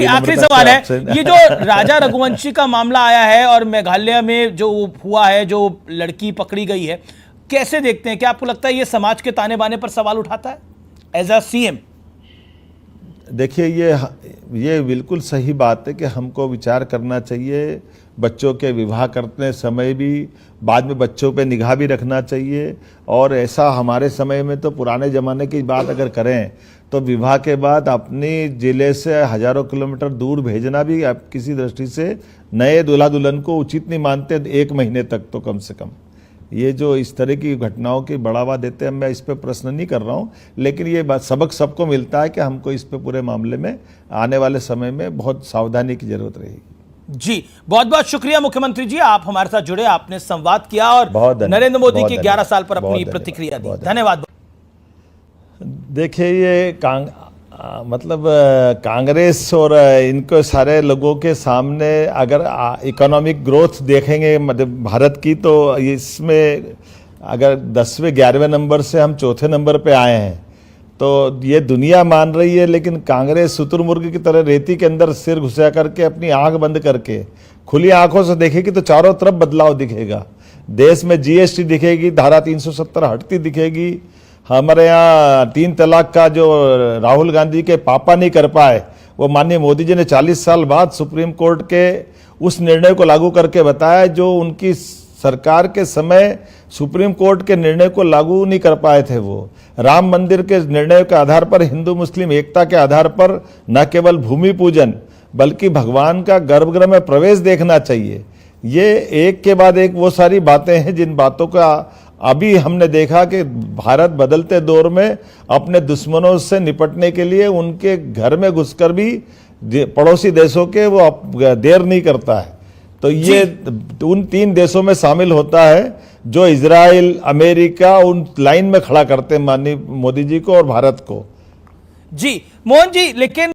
मोहन जी, आखिरी सवाल है, ये जो राजा रघुवंशी का मामला आया है और मेघालय में जो हुआ है, जो लड़की पकड़ी गई है, कैसे देखते हैं? क्या आपको लगता है ये समाज के ताने बाने पर सवाल उठाता है एज अ सीएम? देखिए, ये बिल्कुल सही बात है कि हमको विचार करना चाहिए। बच्चों के विवाह करते समय भी बाद में बच्चों पे निगाह भी रखना चाहिए। और ऐसा हमारे समय में तो पुराने ज़माने की बात अगर करें तो विवाह के बाद अपनी ज़िले से हज़ारों किलोमीटर दूर भेजना भी आप किसी दृष्टि से नए दूल्हा दुल्हन को उचित नहीं मानते, 1 महीने तक तो कम से कम। ये जो इस तरह की घटनाओं की बढ़ावा देते हैं, मैं इस पे प्रश्न नहीं कर रहा हूँ, लेकिन ये बात सबक सबको मिलता है कि हमको इस पे पूरे मामले में आने वाले समय में बहुत सावधानी की जरूरत रहेगी। जी, बहुत बहुत शुक्रिया मुख्यमंत्री जी, आप हमारे साथ जुड़े, आपने संवाद किया और नरेंद्र मोदी के 11 साल पर अपनी प्रतिक्रिया दी। धन्यवाद। देखिए, ये मतलब कांग्रेस और इनको सारे लोगों के सामने अगर इकोनॉमिक ग्रोथ देखेंगे मतलब भारत की, तो इसमें अगर 10वें 11वें नंबर से हम चौथे नंबर पे आए हैं, तो ये दुनिया मान रही है। लेकिन कांग्रेस शुतुरमुर्ग की तरह रेती के अंदर सिर घुसा करके अपनी आंख बंद करके खुली आंखों से देखेगी तो चारों तरफ बदलाव दिखेगा। देश में जीएसटी दिखेगी, धारा 370 हटती दिखेगी। हमारे यहाँ 3 तलाक का जो राहुल गांधी के पापा नहीं कर पाए, वो माननीय मोदी जी ने 40 साल बाद सुप्रीम कोर्ट के उस निर्णय को लागू करके बताया जो उनकी सरकार के समय सुप्रीम कोर्ट के निर्णय को लागू नहीं कर पाए थे। वो राम मंदिर के निर्णय के आधार पर हिंदू मुस्लिम एकता के आधार पर न केवल भूमि पूजन बल्कि भगवान का गर्भगृह में प्रवेश देखना चाहिए। ये एक के बाद एक वो सारी बातें हैं जिन बातों का अभी हमने देखा कि भारत बदलते दौर में अपने दुश्मनों से निपटने के लिए उनके घर में घुसकर भी पड़ोसी देशों के वो देर नहीं करता है। तो ये उन 3 देशों में शामिल होता है जो इजराइल, अमेरिका उन लाइन में खड़ा करते हैं माननीय मोदी जी को और भारत को। जी मोहन जी, लेकिन